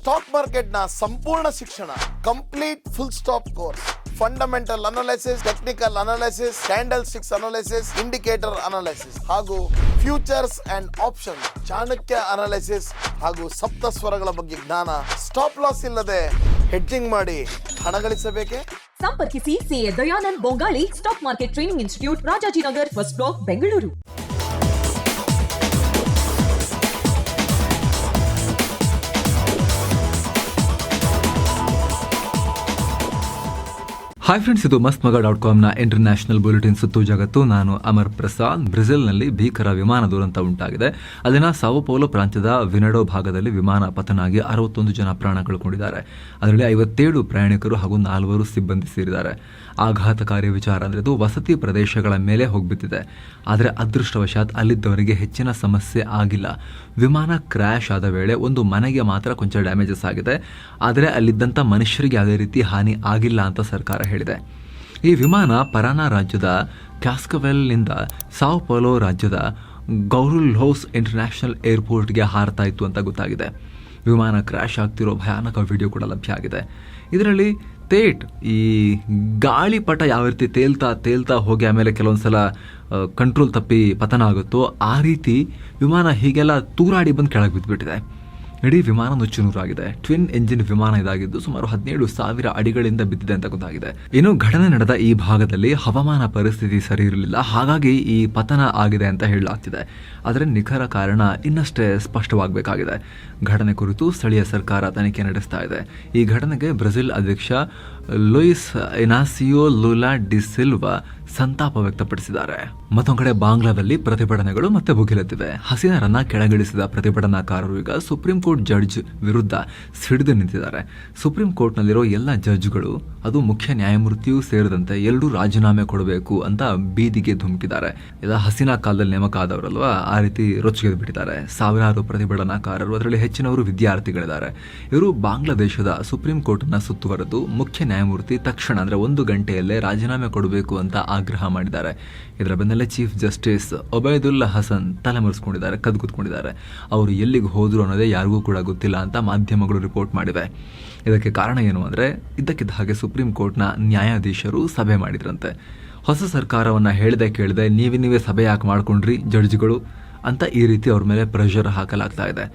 Stock market ನ ಸಂಪೂರ್ಣ ಶಿಕ್ಷಣ, complete full stop course, fundamental analysis, technical analysis, candle sticks analysis, indicator analysis ಹಾಗೂ futures and option, Chanakya analysis ಹಾಗೂ ಸಪ್ತ ಸ್ವರಗಳ ಬಗ್ಗೆ ಜ್ಞಾನ. ಸ್ಟಾಪ್ ಲಾಸ್ ಇಲ್ಲದೆ ಹೆಡ್ಜಿಂಗ್ ಮಾಡಿ ಹಣ ಗಳಿಸಬೇಕೆ? ಸಂಪರ್ಕಿಸಿ CA Dayanand Bongali, stock market training institute, Rajajinagar, first block, Bengaluru. Hi friends, ಇದು mastmaga.comನ ಇಂಟರ್ನ್ಯಾಷನಲ್ ಬುಲೆಟಿನ್ ಸುತ್ತು ಜಗತ್ತು. ನಾನು ಅಮರ್ ಪ್ರಸಾದ್. ಬ್ರೆಜಿಲ್ನಲ್ಲಿ ಭೀಕರ ವಿಮಾನ ದುರಂತ ಉಂಟಾಗಿದೆ. ಅಲ್ಲಿನ ಸಾವೋ ಪೌಲೋ ಪ್ರಾಂತ್ಯದ ವಿನಡೋ ಭಾಗದಲ್ಲಿ ವಿಮಾನ ಪತನಾಗಿ 61 ಜನ ಪ್ರಾಣ ಕಳ್ಕೊಂಡಿದ್ದಾರೆ. ಅದರಲ್ಲಿ 57 ಪ್ರಯಾಣಿಕರು ಹಾಗೂ 4 ಸಿಬ್ಬಂದಿ ಸೇರಿದ್ದಾರೆ. ಆಘಾತಕಾರಿ ವಿಚಾರ ಅಂದರೆ ಇದು ವಸತಿ ಪ್ರದೇಶಗಳ ಮೇಲೆ ಹೋಗ್ಬಿಟ್ಟಿದೆ. ಆದರೆ ಅದೃಷ್ಟವಶಾತ್ ಅಲ್ಲಿದ್ದವರಿಗೆ ಹೆಚ್ಚಿನ ಸಮಸ್ಯೆ ಆಗಿಲ್ಲ. ವಿಮಾನ ಕ್ರ್ಯಾಶ್ ಆದ ವೇಳೆ ಒಂದು ಮನೆಗೆ ಮಾತ್ರ ಕೊಂಚ ಡ್ಯಾಮೇಜಸ್ ಆಗಿದೆ. ಆದರೆ ಅಲ್ಲಿದ್ದಂಥ ಮನುಷ್ಯರಿಗೆ ಯಾವುದೇ ರೀತಿ ಹಾನಿ ಆಗಿಲ್ಲ ಅಂತ ಸರ್ಕಾರ ಹೇಳಿದೆ. ಈ ವಿಮಾನ ಪರಾನಾ ರಾಜ್ಯದ ಕ್ಯಾಸ್ಕವೆಲ್ನಿಂದ ಸಾವೋ ಪೌಲೋ ರಾಜ್ಯದ ಗೌರುಲ್ಹೋಸ್ ಇಂಟರ್ನ್ಯಾಷನಲ್ ಏರ್ಪೋರ್ಟ್ಗೆ ಹಾರ್ತಾ ಇತ್ತು ಅಂತ ಗೊತ್ತಾಗಿದೆ. ವಿಮಾನ ಕ್ರ್ಯಾಶ್ ಆಗ್ತಿರೋ ಭಯಾನಕ ವಿಡಿಯೋ ಕೂಡ ಲಭ್ಯ ಆಗಿದೆ. ಇದರಲ್ಲಿ ಈ ಗಾಳಿಪಟ ಯಾವ ರೀತಿ ತೇಲ್ತಾ ಹೋಗಿ ಆಮೇಲೆ ಕೆಲವೊಂದ್ಸಲ ಕಂಟ್ರೋಲ್ ತಪ್ಪಿ ಪತನ ಆಗುತ್ತೋ ಆ ರೀತಿ ವಿಮಾನ ಹೀಗೆಲ್ಲ ತೂರಾಡಿ ಬಂದು ಕೆಳಗೆ ಬಿದ್ದುಬಿಟ್ಟಿದೆ. ಇಡೀ ವಿಮಾನ ನುಚ್ಚುನೂರಾಗಿದೆ. ಟ್ವಿನ್ ಎಂಜಿನ್ ವಿಮಾನ ಇದಾಗಿದ್ದು ಸುಮಾರು 17,000 ಅಡಿಗಳಿಂದ ಬಿದ್ದಿದೆ ಅಂತ ಗೊತ್ತಾಗಿದೆ. ಇನ್ನು ಘಟನೆ ನಡೆದ ಈ ಭಾಗದಲ್ಲಿ ಹವಾಮಾನ ಪರಿಸ್ಥಿತಿ ಸರಿ ಇರಲಿಲ್ಲ, ಹಾಗಾಗಿ ಈ ಪತನ ಆಗಿದೆ ಅಂತ ಹೇಳಲಾಗ್ತಿದೆ. ಆದರೆ ನಿಖರ ಕಾರಣ ಇನ್ನಷ್ಟೇ ಸ್ಪಷ್ಟವಾಗಬೇಕಾಗಿದೆ. ಘಟನೆ ಕುರಿತು ಸ್ಥಳೀಯ ಸರ್ಕಾರ ತನಿಖೆ ನಡೆಸ್ತಾ ಇದೆ. ಈ ಘಟನೆಗೆ ಬ್ರೆಜಿಲ್ ಅಧ್ಯಕ್ಷ ಲೂಯಿಸ್ ಇನಾಸಿಯೋ ಲುಲಾ ಡಿ ಸಿಲ್ವಾ ಸಂತಾಪ ವ್ಯಕ್ತಪಡಿಸಿದ್ದಾರೆ. ಮತ್ತೊಂದು ಕಡೆ ಬಾಂಗ್ಲಾದಲ್ಲಿ ಪ್ರತಿಭಟನೆಗಳು ಮತ್ತೆ ಭುಗಿಲೆದ್ದಿವೆ. ಹಸೀನಾರನ್ನ ಕೆಳಗಿಳಿಸಿದ ಪ್ರತಿಭಟನಾಕಾರರು ಈಗ ಸುಪ್ರೀಂ ಕೋರ್ಟ್ ಜಡ್ಜ್ ವಿರುದ್ಧ ಸಿಡಿದು ನಿಂತಿದ್ದಾರೆ. ಸುಪ್ರೀಂ ಕೋರ್ಟ್ನಲ್ಲಿರೋ ಎಲ್ಲ ಜಡ್ಜ್ಗಳು, ಅದು ಮುಖ್ಯ ನ್ಯಾಯಮೂರ್ತಿಯೂ ಸೇರಿದಂತೆ ಎಲ್ಲರೂ ರಾಜೀನಾಮೆ ಕೊಡಬೇಕು ಅಂತ ಬೀದಿಗೆ ಧುಮುಕಿದ್ದಾರೆ. ಇದು ಹಸೀನಾ ಕಾಲದಲ್ಲಿ ನೇಮಕ ಆದವರಲ್ವಾ, ಆ ರೀತಿ ರೊಚ್ಚಿಗೆದ್ದು ಬಿಟ್ಟಿದ್ದಾರೆ. ಸಾವಿರಾರು ಪ್ರತಿಭಟನಾಕಾರರು, ಅದರಲ್ಲಿ ಹೆಚ್ಚಿನವರು ವಿದ್ಯಾರ್ಥಿಗಳಿದ್ದಾರೆ. ಇವರು ಬಾಂಗ್ಲಾದೇಶದ ಸುಪ್ರೀಂ ಕೋರ್ಟ್ನ ಸುತ್ತುವರೆದು ಮುಖ್ಯ ನ್ಯಾಯಮೂರ್ತಿ ತಕ್ಷಣ ಅಂದರೆ 1 ಗಂಟೆಯಲ್ಲೇ ರಾಜೀನಾಮೆ ಕೊಡಬೇಕು ಅಂತ ಆಗ್ರಹ ಮಾಡಿದ್ದಾರೆ. ಇದರ ಬೆನ್ನಲ್ಲೇ ಚೀಫ್ ಜಸ್ಟಿಸ್ ಒಬೈದುಲ್ಲಾ ಹಸನ್ ತಲೆಮರೆಸ್ಕೊಂಡಿದ್ದಾರೆ, ಕದ್ಕೂತ್ಕೊಂಡಿದ್ದಾರೆ. ಅವರು ಎಲ್ಲಿಗೆ ಹೋದ್ರು ಅನ್ನೋದೇ ಯಾರಿಗೂ ಕೂಡ ಗೊತ್ತಿಲ್ಲ ಅಂತ ಮಾಧ್ಯಮಗಳು ರಿಪೋರ್ಟ್ ಮಾಡಿವೆ. ಇದಕ್ಕೆ ಕಾರಣ ಏನು ಅಂದರೆ, ಇದ್ದಕ್ಕಿದ್ದ ಹಾಗೆ ಸುಪ್ರೀಂ ಕೋರ್ಟ್ನ ನ್ಯಾಯಾಧೀಶರು ಸಭೆ ಮಾಡಿದ್ರಂತೆ. ಹೊಸ ಸರ್ಕಾರವನ್ನು ಕೇಳದೆ ನೀವೇ ಸಭೆ ಯಾಕೆ ಮಾಡ್ಕೊಂಡ್ರಿ ಜಡ್ಜ್ಗಳು ಅಂತ ಈ ರೀತಿ ಅವ್ರ ಮೇಲೆ ಪ್ರೆಷರ್ ಹಾಕಲಾಗ್ತಾ ಇದೆ.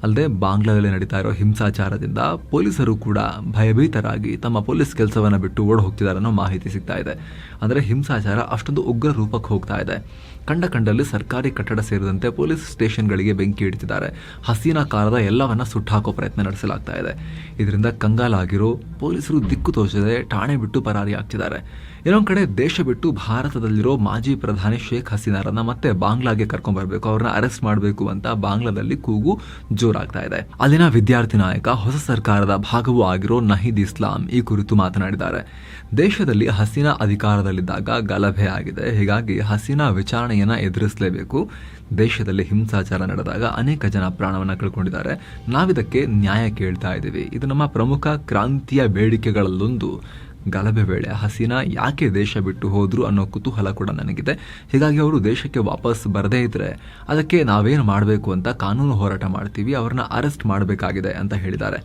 ಅಲ್ಲದೆ ಬಾಂಗ್ಲಾದಲ್ಲಿ ನಡೀತಾ ಇರೋ ಹಿಂಸಾಚಾರದಿಂದ ಪೊಲೀಸರು ಕೂಡ ಭಯಭೀತರಾಗಿ ತಮ್ಮ ಪೊಲೀಸ್ ಕೆಲಸವನ್ನು ಬಿಟ್ಟು ಓಡ್ ಹೋಗ್ತಿದ್ದಾರೆ ಅನ್ನೋ ಮಾಹಿತಿ ಸಿಗ್ತಾ ಇದೆ. ಅಂದರೆ ಹಿಂಸಾಚಾರ ಅಷ್ಟೊಂದು ಉಗ್ರ ರೂಪಕ್ಕೆ ಹೋಗ್ತಾ ಇದೆ. ಕಂಡಲ್ಲಿ ಸರ್ಕಾರಿ ಕಟ್ಟಡ ಸೇರಿದಂತೆ ಪೊಲೀಸ್ ಸ್ಟೇಷನ್ಗಳಿಗೆ ಬೆಂಕಿ ಇಡ್ತಿದ್ದಾರೆ. ಹಸೀನಾ ಕಾಲದ ಎಲ್ಲವನ್ನ ಸುಟ್ಟಾಕೋ ಪ್ರಯತ್ನ ನಡೆಸಲಾಗ್ತಾ ಇದೆ. ಇದರಿಂದ ಕಂಗಾಲಾಗಿರೋ ಪೊಲೀಸರು ದಿಕ್ಕು ತೋಚದೆ ಠಾಣೆ ಬಿಟ್ಟು ಪರಾರಿ ಆಗ್ತಿದ್ದಾರೆ. ಇನ್ನೊಂದು ಕಡೆ ದೇಶ ಬಿಟ್ಟು ಭಾರತದಲ್ಲಿರೋ ಮಾಜಿ ಪ್ರಧಾನಿ ಶೇಖ್ ಹಸೀನಾರನ್ನ ಮತ್ತೆ ಬಾಂಗ್ಲಾಗೆ ಕರ್ಕೊಂಡ್ಬರ್ಬೇಕು, ಅವ್ರನ್ನ ಅರೆಸ್ಟ್ ಮಾಡಬೇಕು ಅಂತ ಬಾಂಗ್ಲಾದಲ್ಲಿ ಕೂಗು ಜೋರಾಗ್ತಾ ಇದೆ. ಅಲ್ಲಿನ ವಿದ್ಯಾರ್ಥಿ ನಾಯಕ, ಹೊಸ ಸರ್ಕಾರದ ಭಾಗವೂ ಆಗಿರೋ ನಹೀದ್ ಇಸ್ಲಾಂ ಈ ಕುರಿತು ಮಾತನಾಡಿದ್ದಾರೆ. ದೇಶದಲ್ಲಿ ಹಸೀನಾ ಅಧಿಕಾರದಲ್ಲಿದ್ದಾಗ ಗಲಭೆ ಆಗಿದೆ, ಹೀಗಾಗಿ ಹಸೀನಾ ವಿಚಾರಣೆಯನ್ನ ಎದುರಿಸಲೇಬೇಕು. ದೇಶದಲ್ಲಿ ಹಿಂಸಾಚಾರ ನಡೆದಾಗ ಅನೇಕ ಜನ ಪ್ರಾಣವನ್ನ ಕಳ್ಕೊಂಡಿದ್ದಾರೆ. ನಾವಿದಕ್ಕೆ ನ್ಯಾಯ ಕೇಳ್ತಾ ಇದ್ದೀವಿ. ಇದು ನಮ್ಮ ಪ್ರಮುಖ ಕ್ರಾಂತಿಯ ಬೇಡಿಕೆಗಳಲ್ಲೊಂದು. ಗಲಭೆ ವೇಳೆ ಹಸೀನಾ ಯಾಕೆ ದೇಶ ಬಿಟ್ಟು ಹೋದ್ರು ಅನ್ನೋ ಕುತೂಹಲ ಕೂಡ ನನಗಿದೆ. ಹೀಗಾಗಿ ಅವರು ದೇಶಕ್ಕೆ ವಾಪಸ್ ಬರದೇ ಇದ್ರೆ ಅದಕ್ಕೆ ನಾವೇನು ಮಾಡಬೇಕು ಅಂತ ಕಾನೂನು ಹೋರಾಟ ಮಾಡ್ತೀವಿ, ಅವ್ರನ್ನ ಅರೆಸ್ಟ್ ಮಾಡಬೇಕಾಗಿದೆ ಅಂತ ಹೇಳಿದ್ದಾರೆ.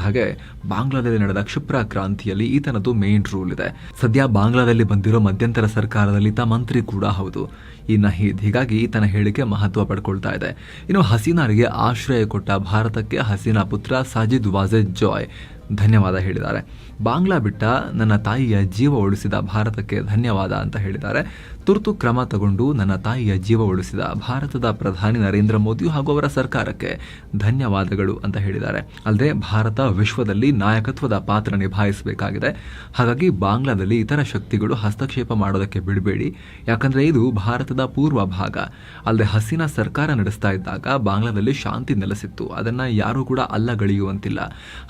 ಹಾಗೆ ಬಾಂಗ್ಲಾದಲ್ಲಿ ನಡೆದ ಕ್ಷಿಪ್ರ ಕ್ರಾಂತಿಯಲ್ಲಿ ಈತನದು ಮೇನ್ ರೂಲ್ ಇದೆ. ಸದ್ಯ ಬಾಂಗ್ಲಾದಲ್ಲಿ ಬಂದಿರೋ ಮಧ್ಯಂತರ ಸರ್ಕಾರದಲ್ಲಿ ಈತ ಮಂತ್ರಿ ಕೂಡ ಹೌದು, ಈ ನಹೀದ್. ಹೀಗಾಗಿ ಈತನ ಹೇಳಿಕೆ ಮಹತ್ವ ಪಡ್ಕೊಳ್ತಾ ಇದೆ. ಇನ್ನು ಹಸೀನಾರಿಗೆ ಆಶ್ರಯ ಕೊಟ್ಟ ಭಾರತಕ್ಕೆ ಹಸೀನಾ ಪುತ್ರ ಸಾಜಿದ್ ವಾಜೆದ್ ಜಾಯ್ ಧನ್ಯವಾದ ಹೇಳಿದ್ದಾರೆ. ಬಾಂಗ್ಲಾ ಬಿಟ್ಟ ನನ್ನ ತಾಯಿಯ ಜೀವ ಉಳಿಸಿದ ಭಾರತಕ್ಕೆ ಧನ್ಯವಾದ ಅಂತ ಹೇಳಿದ್ದಾರೆ. ತುರ್ತು ಕ್ರಮ ತಗೊಂಡು ನನ್ನ ತಾಯಿಯ ಜೀವ ಉಳಿಸಿದ ಭಾರತದ ಪ್ರಧಾನಿ ನರೇಂದ್ರ ಮೋದಿ ಹಾಗೂ ಅವರ ಸರ್ಕಾರಕ್ಕೆ ಧನ್ಯವಾದಗಳು ಅಂತ ಹೇಳಿದ್ದಾರೆ. ಅಲ್ಲದೆ ಭಾರತ ವಿಶ್ವದಲ್ಲಿ ನಾಯಕತ್ವದ ಪಾತ್ರ ನಿಭಾಯಿಸಬೇಕಾಗಿದೆ. ಹಾಗಾಗಿ ಬಾಂಗ್ಲಾದಲ್ಲಿ ಇತರ ಶಕ್ತಿಗಳು ಹಸ್ತಕ್ಷೇಪ ಮಾಡೋದಕ್ಕೆ ಬಿಡಬೇಡಿ, ಯಾಕಂದ್ರೆ ಇದು ಭಾರತದ ಪೂರ್ವ ಭಾಗ. ಅಲ್ಲದೆ ಹಸೀನಾ ಸರ್ಕಾರ ನಡೆಸ್ತಾ ಇದ್ದಾಗ ಬಾಂಗ್ಲಾದಲ್ಲಿ ಶಾಂತಿ ನೆಲೆಸಿತ್ತು, ಅದನ್ನ ಯಾರೂ ಕೂಡ ಅಲ್ಲಗಳೆಯುವಂತಿಲ್ಲ.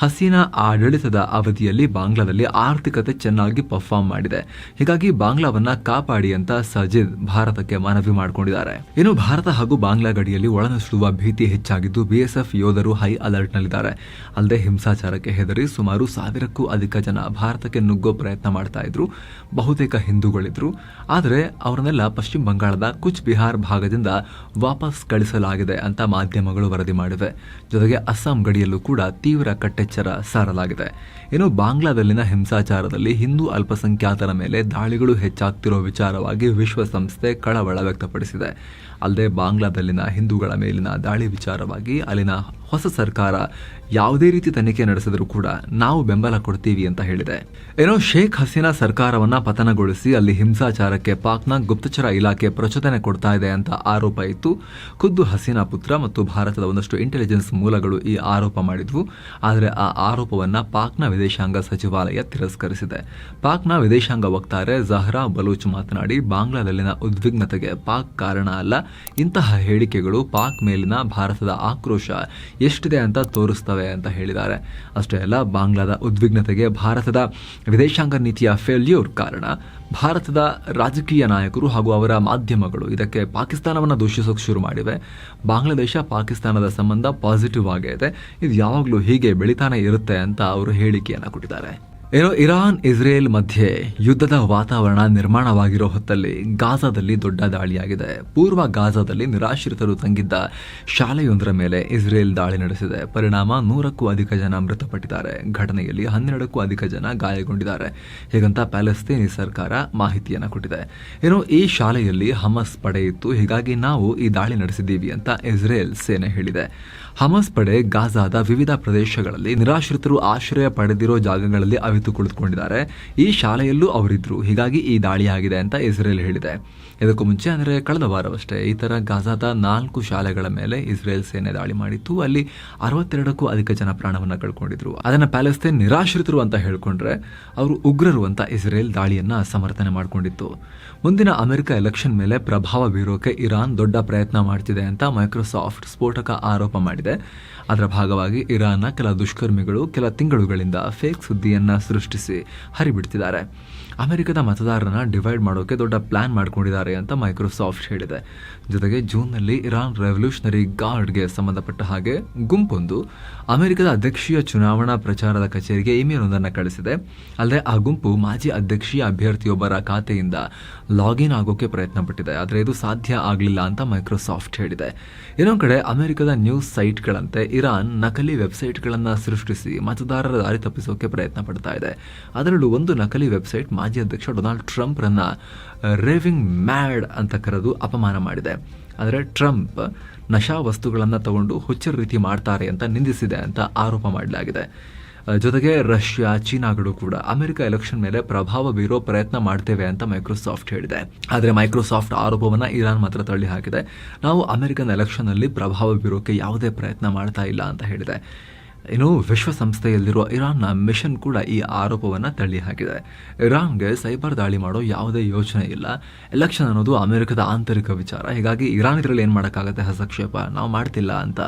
ಹಸೀನಾ ಆಡಳಿತದ ಅವಧಿಯಲ್ಲಿ ಬಾಂಗ್ಲಾದಲ್ಲಿ ಆರ್ಥಿಕತೆ ಚೆನ್ನಾಗಿ ಪರ್ಫಾರ್ಮ್ ಮಾಡಿದೆ. ಹೀಗಾಗಿ ಬಾಂಗ್ಲಾವನ್ನ ಕಾಪಾಡಿ ಅಂತ ಸಜಿದ್ ಭಾರತಕ್ಕೆ ಮನವಿ ಮಾಡಿಕೊಂಡಿದ್ದಾರೆ. ಇನ್ನು ಭಾರತ ಹಾಗೂ ಬಾಂಗ್ಲಾ ಗಡಿಯಲ್ಲಿ ಒಳನುಸುಳುವ ಭೀತಿ ಹೆಚ್ಚಾಗಿದ್ದು ಬಿಎಸ್ಎಫ್ ಯೋಧರು ಹೈ ಅಲರ್ಟ್ನಲ್ಲಿದ್ದಾರೆ. ಅಲ್ಲದೆ ಹಿಂಸಾಚಾರಕ್ಕೆ ಹೆದರಿ ಸುಮಾರು 1000ಕ್ಕೂ ಅಧಿಕ ಜನ ಭಾರತಕ್ಕೆ ನುಗ್ಗೋ ಪ್ರಯತ್ನ ಮಾಡ್ತಾ ಇದ್ರು. ಬಹುತೇಕ ಹಿಂದೂಗಳಿದ್ರು. ಆದರೆ ಅವರನ್ನೆಲ್ಲ ಪಶ್ಚಿಮ ಬಂಗಾಳದ ಕುಚ್ ಬಿಹಾರ್ ಭಾಗದಿಂದ ವಾಪಸ್ ಕಳಿಸಲಾಗಿದೆ ಅಂತ ಮಾಧ್ಯಮಗಳು ವರದಿ ಮಾಡಿವೆ. ಜೊತೆಗೆ ಅಸ್ಸಾಂ ಗಡಿಯಲ್ಲೂ ಕೂಡ ತೀವ್ರ ಕಟ್ಟೆಚ್ಚರ ಸಾರಲಾಗಿದೆ. ಇನ್ನು ಬಾಂಗ್ಲಾದಲ್ಲಿನ ಹಿಂಸಾಚಾರದಲ್ಲಿ ಹಿಂದೂ ಅಲ್ಪಸಂಖ್ಯಾತರ ಮೇಲೆ ದಾಳಿಗಳು ಹೆಚ್ಚಾಗ್ತಿರೋ ವಿಚಾರವಾಗಿ ವಿಶ್ವಸಂಸ್ಥೆ ಕಳವಳ ವ್ಯಕ್ತಪಡಿಸಿದೆ. ಅಲ್ಲದೆ ಬಾಂಗ್ಲಾದಲ್ಲಿನ ಹಿಂದೂಗಳ ಮೇಲಿನ ದಾಳಿ ವಿಚಾರವಾಗಿ ಅಲ್ಲಿನ ಹೊಸ ಸರ್ಕಾರ ಯಾವುದೇ ರೀತಿ ತನಿಖೆ ನಡೆಸಿದರೂ ಕೂಡ ನಾವು ಬೆಂಬಲ ಕೊಡ್ತೀವಿ ಅಂತ ಹೇಳಿದೆ. ಏನೋ ಶೇಖ್ ಹಸೀನಾ ಸರ್ಕಾರವನ್ನ ಪತನಗೊಳಿಸಿ ಅಲ್ಲಿ ಹಿಂಸಾಚಾರಕ್ಕೆ ಪಾಕ್ನ ಗುಪ್ತಚರ ಇಲಾಖೆ ಪ್ರಚೋದನೆ ಕೊಡ್ತಾ ಇದೆ ಅಂತ ಆರೋಪ ಇತ್ತು. ಖುದ್ದು ಹಸೀನಾ ಪುತ್ರ ಮತ್ತು ಭಾರತದ ಒಂದಷ್ಟು ಇಂಟೆಲಿಜೆನ್ಸ್ ಮೂಲಗಳು ಈ ಆರೋಪ ಮಾಡಿದ್ವು. ಆದರೆ ಆ ಆರೋಪವನ್ನ ಪಾಕ್ನ ವಿದೇಶಾಂಗ ಸಚಿವಾಲಯ ತಿರಸ್ಕರಿಸಿದೆ. ಪಾಕ್ನ ವಿದೇಶಾಂಗ ವಕ್ತಾರೆ ಜಹ್ರಾ ಬಲೂಚ್ ಮಾತನಾಡಿ, ಬಾಂಗ್ಲಾದಲ್ಲಿನ ಉದ್ವಿಗ್ನತೆಗೆ ಪಾಕ್ ಕಾರಣ ಅಲ್ಲ. ಇಂತಹ ಹೇಳಿಕೆಗಳು ಪಾಕ್ ಮೇಲಿನ ಭಾರತದ ಆಕ್ರೋಶ ಎಷ್ಟಿದೆ ಅಂತ ತೋರಿಸ್ತವೆ ಅಂತ ಹೇಳಿದ್ದಾರೆ. ಅಷ್ಟೇ ಅಲ್ಲ, ಬಾಂಗ್ಲಾದ ಉದ್ವಿಗ್ನತೆಗೆ ಭಾರತದ ವಿದೇಶಾಂಗ ನೀತಿಯ ಫೇಲ್ಯೂರ್ ಕಾರಣ. ಭಾರತದ ರಾಜಕೀಯ ನಾಯಕರು ಹಾಗೂ ಅವರ ಮಾಧ್ಯಮಗಳು ಇದಕ್ಕೆ ಪಾಕಿಸ್ತಾನವನ್ನು ದೂಷಿಸೋಕೆ ಶುರು ಮಾಡಿವೆ. ಬಾಂಗ್ಲಾದೇಶ ಪಾಕಿಸ್ತಾನದ ಸಂಬಂಧ ಪಾಸಿಟಿವ್ ಆಗಿದೆ, ಇದು ಯಾವಾಗಲೂ ಹೀಗೆ ಬೆಳಿತಾನೆ ಇರುತ್ತೆ ಅಂತ ಅವರು ಹೇಳಿಕೆಯನ್ನು ಕೊಟ್ಟಿದ್ದಾರೆ. ಏನೋ ಇರಾನ್ ಇಸ್ರೇಲ್ ಮಧ್ಯೆ ಯುದ್ಧದ ವಾತಾವರಣ ನಿರ್ಮಾಣವಾಗಿರೋ ಹೊತ್ತಲ್ಲಿ ಗಾಜಾದಲ್ಲಿ ದೊಡ್ಡ ದಾಳಿಯಾಗಿದೆ. ಪೂರ್ವ ಗಾಜಾದಲ್ಲಿ ನಿರಾಶ್ರಿತರು ತಂಗಿದ್ದ ಶಾಲೆಯೊಂದರ ಮೇಲೆ ಇಸ್ರೇಲ್ ದಾಳಿ ನಡೆಸಿದೆ. ಪರಿಣಾಮ 100ಕ್ಕೂ ಅಧಿಕ ಜನ ಮೃತಪಟ್ಟಿದ್ದಾರೆ. ಘಟನೆಯಲ್ಲಿ 12ಕ್ಕೂ ಅಧಿಕ ಜನ ಗಾಯಗೊಂಡಿದ್ದಾರೆ. ಹೀಗಂತ ಪ್ಯಾಲೆಸ್ತೇನಿ ಸರ್ಕಾರ ಮಾಹಿತಿಯನ್ನು ಕೊಟ್ಟಿದೆ. ಏನೋ ಈ ಶಾಲೆಯಲ್ಲಿ ಹಮಸ್ ಪಡೆ ಇತ್ತು, ಹೀಗಾಗಿ ನಾವು ಈ ದಾಳಿ ನಡೆಸಿದ್ದೀವಿ ಅಂತ ಇಸ್ರೇಲ್ ಸೇನೆ ಹೇಳಿದೆ. ಹಮಸ್ ಪಡೆ ಗಾಜಾದ ವಿವಿಧ ಪ್ರದೇಶಗಳಲ್ಲಿ ನಿರಾಶ್ರಿತರು ಆಶ್ರಯ ಪಡೆದಿರೋ ಜಾಗಗಳಲ್ಲಿ ಅವಿತು ಕುಳಿತುಕೊಂಡಿದ್ದಾರೆ. ಈ ಶಾಲೆಯಲ್ಲೂ ಅವರಿದ್ರು, ಹೀಗಾಗಿ ಈ ದಾಳಿಯಾಗಿದೆ ಅಂತ ಇಸ್ರೇಲ್ ಹೇಳಿದೆ. ಇದಕ್ಕೂ ಮುಂಚೆ ಅಂದರೆ ಕಳೆದ ವಾರವಷ್ಟೇ ಈ ಥರ ಗಾಜಾದ 4 ಶಾಲೆಗಳ ಮೇಲೆ ಇಸ್ರೇಲ್ ಸೇನೆ ದಾಳಿ ಮಾಡಿತ್ತು. ಅಲ್ಲಿ 62ಕ್ಕೂ ಅಧಿಕ ಜನ ಪ್ರಾಣವನ್ನು ಕಳ್ಕೊಂಡಿದ್ರು. ಅದನ್ನು ಪ್ಯಾಲೆಸ್ತೇನ್ ನಿರಾಶ್ರಿತರು ಅಂತ ಹೇಳ್ಕೊಂಡ್ರೆ ಅವರು ಉಗ್ರರು ಅಂತ ಇಸ್ರೇಲ್ ದಾಳಿಯನ್ನ ಸಮರ್ಥನೆ ಮಾಡಿಕೊಂಡಿತ್ತು. ಮುಂದಿನ ಅಮೆರಿಕ ಎಲೆಕ್ಷನ್ ಮೇಲೆ ಪ್ರಭಾವ ಬೀರೋಕೆ ಇರಾನ್ ದೊಡ್ಡ ಪ್ರಯತ್ನ ಮಾಡ್ತಿದೆ ಅಂತ ಮೈಕ್ರೋಸಾಫ್ಟ್ ಸ್ಫೋಟಕ ಆರೋಪ ಮಾಡಿದೆ. ಅದರ ಭಾಗವಾಗಿ ಇರಾನ್ನ ಕೆಲ ದುಷ್ಕರ್ಮಿಗಳು ಕೆಲ ತಿಂಗಳುಗಳಿಂದ ಫೇಕ್ ಸುದ್ದಿಯನ್ನ ಸೃಷ್ಟಿಸಿ ಹರಿಬಿಡ್ತಿದ್ದಾರೆ. ಅಮೆರಿಕದ ಮತದಾರರನ್ನ ಡಿವೈಡ್ ಮಾಡೋಕೆ ದೊಡ್ಡ ಪ್ಲಾನ್ ಮಾಡ್ಕೊಂಡಿದ್ದಾರೆ ಅಂತ ಮೈಕ್ರೋಸಾಫ್ಟ್ ಹೇಳಿದೆ. ಜೊತೆಗೆ ಜೂನ್ನಲ್ಲಿ ಇರಾನ್ ರೆವಲ್ಯೂಷನರಿ ಗಾರ್ಡ್ಗೆ ಸಂಬಂಧಪಟ್ಟ ಹಾಗೆ ಗುಂಪೊಂದು ಅಮೆರಿಕದ ಅಧ್ಯಕ್ಷೀಯ ಚುನಾವಣಾ ಪ್ರಚಾರದ ಕಚೇರಿಗೆ ಇಮೇಲ್ ಒಂದನ್ನು ಕಳಿಸಿದೆ. ಅಲ್ಲದೆ ಆ ಗುಂಪು ಮಾಜಿ ಅಧ್ಯಕ್ಷೀಯ ಅಭ್ಯರ್ಥಿಯೊಬ್ಬರ ಖಾತೆಯಿಂದ ಲಾಗಿನ್ ಆಗೋಕೆ ಪ್ರಯತ್ನ ಪಟ್ಟಿದೆ. ಆದರೆ ಇದು ಸಾಧ್ಯ ಆಗಲಿಲ್ಲ ಅಂತ ಮೈಕ್ರೋಸಾಫ್ಟ್ ಹೇಳಿದೆ. ಇನ್ನೊಂದು ಕಡೆ ಅಮೆರಿಕದ ನ್ಯೂಸ್ ಸೈಟ್ಗಳಂತೆ ಇರಾನ್ ನಕಲಿ ವೆಬ್ಸೈಟ್ಗಳನ್ನು ಸೃಷ್ಟಿಸಿ ಮತದಾರರ ದಾರಿ ತಪ್ಪಿಸೋಕೆ ಪ್ರಯತ್ನ ಪಡ್ತಾ ಇದೆ. ಅದರಲ್ಲೂ ಒಂದು ನಕಲಿ ವೆಬ್ಸೈಟ್ ಮಾಜಿ ಅಧ್ಯಕ್ಷ ಡೊನಾಲ್ಡ್ ಟ್ರಂಪ್ರನ್ನ ರೇವಿಂಗ್ ಮ್ಯಾಡ್ ಅಂತ ಕರೆದು ಅಪಮಾನ ಮಾಡಿದೆ. ಆದರೆ ಟ್ರಂಪ್ ನಶಾ ವಸ್ತುಗಳನ್ನು ತಗೊಂಡು ಹುಚ್ಚರ ರೀತಿ ಮಾಡ್ತಾರೆ ಅಂತ ನಿಂದಿಸಿದೆ ಅಂತ ಆರೋಪ ಮಾಡಲಾಗಿದೆ. ಜೊತೆಗೆ ರಷ್ಯಾ, ಚೀನಾಗಳು ಕೂಡ ಅಮೆರಿಕ ಎಲೆಕ್ಷನ್ ಮೇಲೆ ಪ್ರಭಾವ ಬೀರೋ ಪ್ರಯತ್ನ ಮಾಡ್ತೇವೆ ಅಂತ ಮೈಕ್ರೋಸಾಫ್ಟ್ ಹೇಳಿದೆ. ಆದರೆ ಮೈಕ್ರೋಸಾಫ್ಟ್ ಆರೋಪವನ್ನು ಇರಾನ್ ಮಾತ್ರ ತಳ್ಳಿ ಹಾಕಿದೆ. ನಾವು ಅಮೆರಿಕನ್ ಎಲೆಕ್ಷನ್ ಅಲ್ಲಿ ಪ್ರಭಾವ ಬೀರೋಕೆ ಯಾವುದೇ ಪ್ರಯತ್ನ ಮಾಡ್ತಾ ಇಲ್ಲ ಅಂತ ಹೇಳಿದೆ. ಇನ್ನು ವಿಶ್ವಸಂಸ್ಥೆಯಲ್ಲಿರುವ ಇರಾನ್ನ ಮಿಷನ್ ಕೂಡ ಈ ಆರೋಪವನ್ನು ತಳ್ಳಿ ಹಾಕಿದೆ. ಇರಾನ್ಗೆ ಸೈಬರ್ ದಾಳಿ ಮಾಡೋ ಯಾವುದೇ ಯೋಚನೆ ಇಲ್ಲ. ಎಲೆಕ್ಷನ್ ಅನ್ನೋದು ಅಮೆರಿಕದ ಆಂತರಿಕ ವಿಚಾರ, ಹೀಗಾಗಿ ಇರಾನ್ ಇದರಲ್ಲಿ ಏನು ಮಾಡೋಕ್ಕಾಗತ್ತೆ, ಹಸ್ತಕ್ಷೇಪ ನಾವು ಮಾಡ್ತಿಲ್ಲ ಅಂತ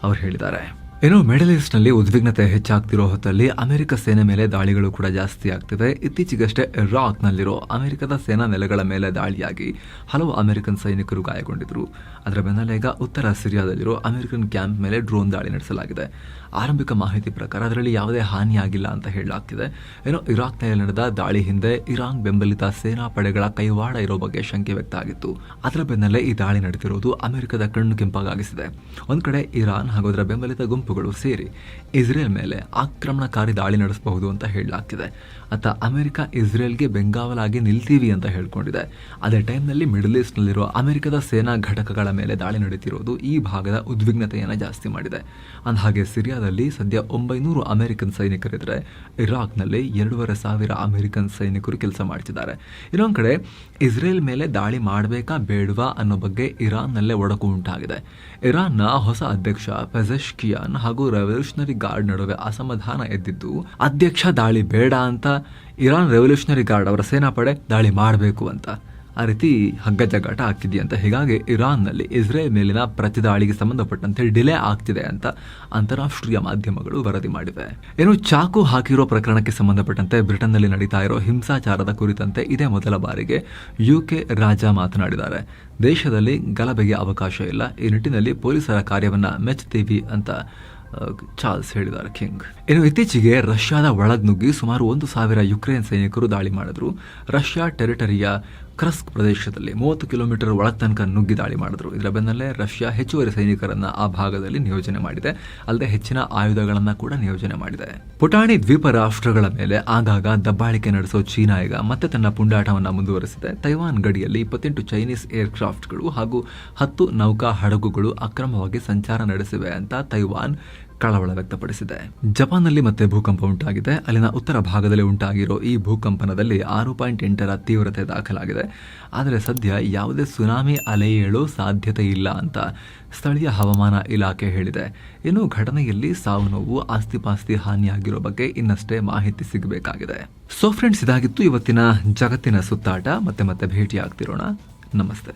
ಅವರು ಹೇಳಿದ್ದಾರೆ. ಇನ್ನು ಮಿಡಲ್ ಈಸ್ಟ್ನಲ್ಲಿ ಉದ್ವಿಗ್ನತೆ ಹೆಚ್ಚಾಗ್ತಿರೋ ಹೊತ್ತಲ್ಲಿ ಅಮೆರಿಕ ಸೇನೆ ಮೇಲೆ ದಾಳಿಗಳು ಕೂಡ ಜಾಸ್ತಿ ಆಗ್ತಿವೆ. ಇತ್ತೀಚೆಗಷ್ಟೇ ಇರಾಕ್ನಲ್ಲಿರೋ ಅಮೆರಿಕದ ಸೇನಾ ನೆಲೆಗಳ ಮೇಲೆ ದಾಳಿಯಾಗಿ ಹಲವು ಅಮೆರಿಕನ್ ಸೈನಿಕರು ಗಾಯಗೊಂಡಿದ್ರು. ಅದರ ಬೆನ್ನಲ್ಲೇ ಈಗ ಉತ್ತರ ಸಿರಿಯಾದಲ್ಲಿರೋ ಅಮೆರಿಕನ್ ಕ್ಯಾಂಪ್ ಮೇಲೆ ಡ್ರೋನ್ ದಾಳಿ ನಡೆಸಲಾಗಿದೆ. ಆರಂಭಿಕ ಮಾಹಿತಿ ಪ್ರಕಾರ ಅದರಲ್ಲಿ ಯಾವುದೇ ಹಾನಿಯಾಗಿಲ್ಲ ಅಂತ ಹೇಳಲಾಗ್ತಿದೆ. ಏನೋ ಇರಾಕ್ನಲ್ಲಿ ನಡೆದ ದಾಳಿ ಹಿಂದೆ ಇರಾನ್ ಬೆಂಬಲಿತ ಸೇನಾ ಪಡೆಗಳ ಕೈವಾಡ ಇರೋ ಬಗ್ಗೆ ಶಂಕೆ ವ್ಯಕ್ತ ಆಗಿತ್ತು. ಅದರ ಬೆನ್ನಲ್ಲೇ ಈ ದಾಳಿ ನಡೆದಿರೋದು ಅಮೆರಿಕದ ಕಣ್ಣು ಕೆಂಪಾಗಿಸಿದೆ. ಒಂದ್ ಕಡೆ ಇರಾನ್ ಹಾಗೂ ಅದರ ಬೆಂಬಲಿತ ಗುಂಪುಗಳು ಸೇರಿ ಇಸ್ರೇಲ್ ಮೇಲೆ ಆಕ್ರಮಣಕಾರಿ ದಾಳಿ ನಡೆಸಬಹುದು ಅಂತ ಹೇಳಲಾಗ್ತಿದೆ. ಅತ್ತ ಅಮೆರಿಕ ಇಸ್ರೇಲ್ಗೆ ಬೆಂಗಾವಲಾಗಿ ನಿಲ್ತೀವಿ ಅಂತ ಹೇಳ್ಕೊಂಡಿದೆ. ಅದೇ ಟೈಮ್ನಲ್ಲಿ ಮಿಡಲ್ ಈಸ್ಟ್ನಲ್ಲಿರುವ ಅಮೆರಿಕದ ಸೇನಾ ಘಟಕಗಳ ಮೇಲೆ ದಾಳಿ ನಡೆಯುತ್ತಿರುವುದು ಈ ಭಾಗದ ಉದ್ವಿಗ್ನತೆಯನ್ನು ಜಾಸ್ತಿ ಮಾಡಿದೆ. ಅಂದಹಾಗೆ ಸಿರಿಯಾದಲ್ಲಿ ಸದ್ಯ 900 ಅಮೆರಿಕನ್ ಸೈನಿಕರಿದ್ದರೆ ಇರಾಕ್ನಲ್ಲಿ 2500 ಅಮೆರಿಕನ್ ಸೈನಿಕರು ಕೆಲಸ ಮಾಡ್ತಿದ್ದಾರೆ. ಇನ್ನೊಂದು ಕಡೆ ಇಸ್ರೇಲ್ ಮೇಲೆ ದಾಳಿ ಮಾಡಬೇಕಾ ಬೇಡವಾ ಅನ್ನೋ ಬಗ್ಗೆ ಇರಾನ್ನಲ್ಲೇ ಒಡಕು ಉಂಟಾಗಿದೆ. ಇರಾನ್ನ ಹೊಸ ಅಧ್ಯಕ್ಷ ಪೆಜೆಶ್ಕಿಯಾನ್ ಹಾಗೂ ರೆವಲ್ಯೂಷನರಿ ಗಾರ್ಡ್ ನಡುವೆ ಅಸಮಾಧಾನ ಎದ್ದಿದ್ದು, ಅಧ್ಯಕ್ಷ ದಾಳಿ ಬೇಡ ಅಂತ, ಇರಾನ್ ರೆವಲ್ಯೂಷನರಿ ಗಾರ್ಡ್ ಅವರ ಸೇನಾಪಡೆ ದಾಳಿ ಮಾಡಬೇಕು ಅಂತ. ಆ ರೀತಿ ಹಗ್ಗಜಗ್ಗಾಟ ಆಗ್ತಿದೆಯಂತೆ. ಹೀಗಾಗಿ ಇರಾನ್ನಲ್ಲಿ ಇಸ್ರೇಲ್ ಮೇಲಿನ ಪ್ರತಿದಾಳಿಗೆ ಸಂಬಂಧಪಟ್ಟಂತೆ ಡಿಲೇ ಆಗ್ತಿದೆ ಅಂತ ಅಂತಾರಾಷ್ಟ್ರೀಯ ಮಾಧ್ಯಮಗಳು ವರದಿ ಮಾಡಿವೆ. ಇನ್ನು ಚಾಕು ಹಾಕಿರೋ ಪ್ರಕರಣಕ್ಕೆ ಸಂಬಂಧಪಟ್ಟಂತೆ ಬ್ರಿಟನ್ನಲ್ಲಿ ನಡೀತಾ ಇರೋ ಹಿಂಸಾಚಾರದ ಕುರಿತಂತೆ ಇದೇ ಮೊದಲ ಬಾರಿಗೆ UK ರಾಜ ಮಾತನಾಡಿದ್ದಾರೆ. ದೇಶದಲ್ಲಿ ಗಲಭೆಗೆ ಅವಕಾಶ ಇಲ್ಲ, ಈ ನಿಟ್ಟಿನಲ್ಲಿ ಪೊಲೀಸರ ಕಾರ್ಯವನ್ನ ಮೆಚ್ಚುತ್ತೀವಿ ಅಂತ ಚಾರ್ಲ್ಸ್ ಹೇಳಿದ್ದಾರೆ ಕಿಂಗ್. ಇನ್ನು ಇತ್ತೀಚೆಗೆ ರಷ್ಯಾದ ಒಳಗ್ನುಗ್ಗಿ ಸುಮಾರು 1,000 ಯುಕ್ರೇನ್ ಸೈನಿಕರು ದಾಳಿ ಮಾಡಿದ್ರು. ರಷ್ಯಾ ಟೆರಿಟರಿಯ ಕ್ರಸ್ಕ್ ಪ್ರದೇಶದಲ್ಲಿ 30 ಕಿಲೋಮೀಟರ್ ಒಳಗ್ ತನಕ ನುಗ್ಗಿ ದಾಳಿ ಮಾಡಿದ್ರು. ಇದರ ಬೆನ್ನಲ್ಲೇ ರಷ್ಯಾ ಹೆಚ್ಚುವರಿ ಸೈನಿಕರನ್ನ ಆ ಭಾಗದಲ್ಲಿ ನಿಯೋಜನೆ ಮಾಡಿದೆ. ಅಲ್ಲದೆ ಹೆಚ್ಚಿನ ಆಯುಧಗಳನ್ನ ಕೂಡ ನಿಯೋಜನೆ ಮಾಡಿದೆ. ಪುಟಾಣಿ ದ್ವೀಪ ರಾಷ್ಟ್ರಗಳ ಮೇಲೆ ಆಗಾಗ ದಬ್ಬಾಳಿಕೆ ನಡೆಸೋ ಚೀನಾ ಈಗ ಮತ್ತೆ ತನ್ನ ಪುಂಡಾಟವನ್ನ ಮುಂದುವರೆಸಿದೆ. ತೈವಾನ್ ಗಡಿಯಲ್ಲಿ 28 ಚೈನೀಸ್ ಏರ್ಕ್ರಾಫ್ಟ್ಗಳು ಹಾಗೂ 10 ನೌಕಾ ಹಡಗುಗಳು ಅಕ್ರಮವಾಗಿ ಸಂಚಾರ ನಡೆಸಿವೆ ಅಂತ ತೈವಾನ್ ಕಳವಳ ವ್ಯಕ್ತಪಡಿಸಿದೆ. ಜಪಾನ್ನಲ್ಲಿ ಮತ್ತೆ ಭೂಕಂಪ ಉಂಟಾಗಿದೆ. ಅಲ್ಲಿನ ಉತ್ತರ ಭಾಗದಲ್ಲಿ ಉಂಟಾಗಿರೋ ಈ ಭೂಕಂಪನದಲ್ಲಿ 6.8 ತೀವ್ರತೆ ದಾಖಲಾಗಿದೆ. ಆದರೆ ಸದ್ಯ ಯಾವುದೇ ಸುನಾಮಿ ಅಲೆ ಏಳೋ ಸಾಧ್ಯತೆ ಇಲ್ಲ ಅಂತ ಸ್ಥಳೀಯ ಹವಾಮಾನ ಇಲಾಖೆ ಹೇಳಿದೆ. ಇನ್ನು ಘಟನೆಯಲ್ಲಿ ಸಾವು ನೋವು, ಆಸ್ತಿಪಾಸ್ತಿ ಹಾನಿಯಾಗಿರೋ ಬಗ್ಗೆ ಇನ್ನಷ್ಟೇ ಮಾಹಿತಿ ಸಿಗಬೇಕಾಗಿದೆ. ಸೊ ಫ್ರೆಂಡ್ಸ್, ಇದಾಗಿತ್ತು ಇವತ್ತಿನ ಜಗತ್ತಿನ ಸುತ್ತಾಟ. ಮತ್ತೆ ಭೇಟಿ ಆಗ್ತಿರೋಣ. ನಮಸ್ತೆ.